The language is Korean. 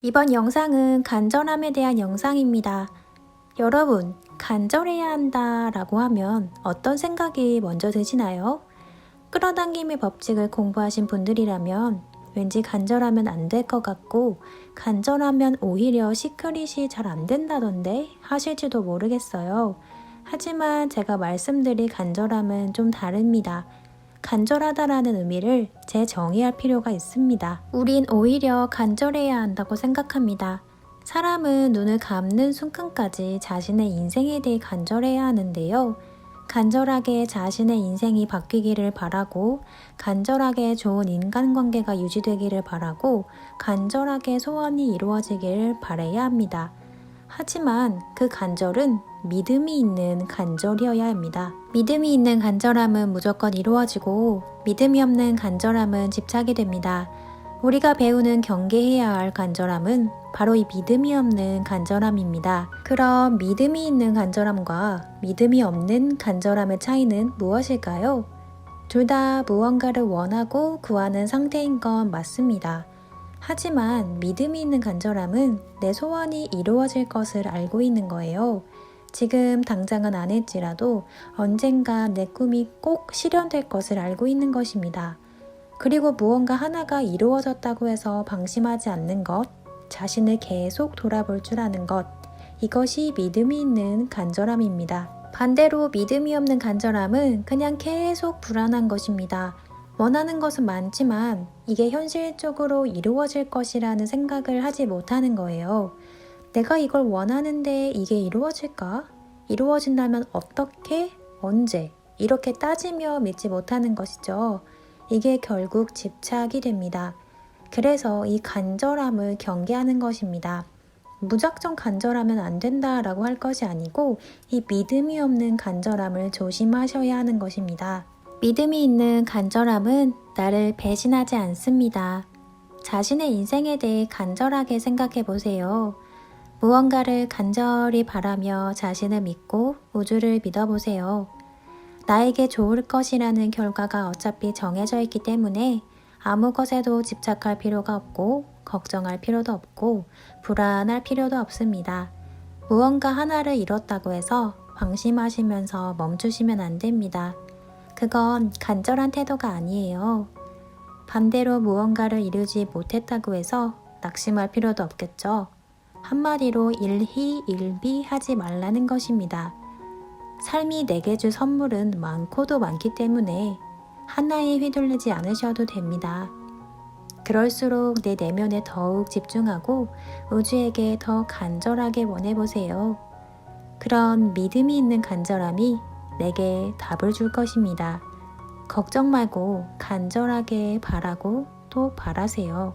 이번 영상은 간절함에 대한 영상입니다. 여러분, 간절해야 한다 라고 하면 어떤 생각이 먼저 드시나요? 끌어당김의 법칙을 공부하신 분들이라면 왠지 간절하면 안 될 것 같고 간절하면 오히려 시크릿이 잘 안 된다던데 하실지도 모르겠어요. 하지만 제가 말씀드릴 간절함은 좀 다릅니다. 간절하다라는 의미를 재정의할 필요가 있습니다. 우린 오히려 간절해야 한다고 생각합니다. 사람은 눈을 감는 순간까지 자신의 인생에 대해 간절해야 하는데요. 간절하게 자신의 인생이 바뀌기를 바라고, 간절하게 좋은 인간관계가 유지되기를 바라고, 간절하게 소원이 이루어지기를 바라야 합니다. 하지만 그 간절은 믿음이 있는 간절이어야 합니다. 믿음이 있는 간절함은 무조건 이루어지고 믿음이 없는 간절함은 집착이 됩니다. 우리가 배우는 경계해야 할 간절함은 바로 이 믿음이 없는 간절함입니다. 그럼 믿음이 있는 간절함과 믿음이 없는 간절함의 차이는 무엇일까요? 둘 다 무언가를 원하고 구하는 상태인 건 맞습니다. 하지만 믿음이 있는 간절함은 내 소원이 이루어질 것을 알고 있는 거예요. 지금 당장은 아닐지라도 언젠가 내 꿈이 꼭 실현될 것을 알고 있는 것입니다. 그리고 무언가 하나가 이루어졌다고 해서 방심하지 않는 것, 자신을 계속 돌아볼 줄 아는 것, 이것이 믿음이 있는 간절함입니다. 반대로 믿음이 없는 간절함은 그냥 계속 불안한 것입니다. 원하는 것은 많지만 이게 현실적으로 이루어질 것이라는 생각을 하지 못하는 거예요. 내가 이걸 원하는데 이게 이루어질까? 이루어진다면 어떻게? 언제? 이렇게 따지며 믿지 못하는 것이죠. 이게 결국 집착이 됩니다. 그래서 이 간절함을 경계하는 것입니다. 무작정 간절하면 안 된다라고 할 것이 아니고 이 믿음이 없는 간절함을 조심하셔야 하는 것입니다. 믿음이 있는 간절함은 나를 배신하지 않습니다. 자신의 인생에 대해 간절하게 생각해 보세요. 무언가를 간절히 바라며 자신을 믿고 우주를 믿어보세요. 나에게 좋을 것이라는 결과가 어차피 정해져 있기 때문에 아무 것에도 집착할 필요가 없고 걱정할 필요도 없고 불안할 필요도 없습니다. 무언가 하나를 잃었다고 해서 방심하시면서 멈추시면 안 됩니다. 그건 간절한 태도가 아니에요. 반대로 무언가를 이루지 못했다고 해서 낙심할 필요도 없겠죠. 한마디로 일희일비 하지 말라는 것입니다. 삶이 내게 줄 선물은 많고도 많기 때문에 하나에 휘둘리지 않으셔도 됩니다. 그럴수록 내 내면에 더욱 집중하고 우주에게 더 간절하게 원해보세요. 그런 믿음이 있는 간절함이 내게 답을 줄 것입니다. 걱정 말고 간절하게 바라고 또 바라세요.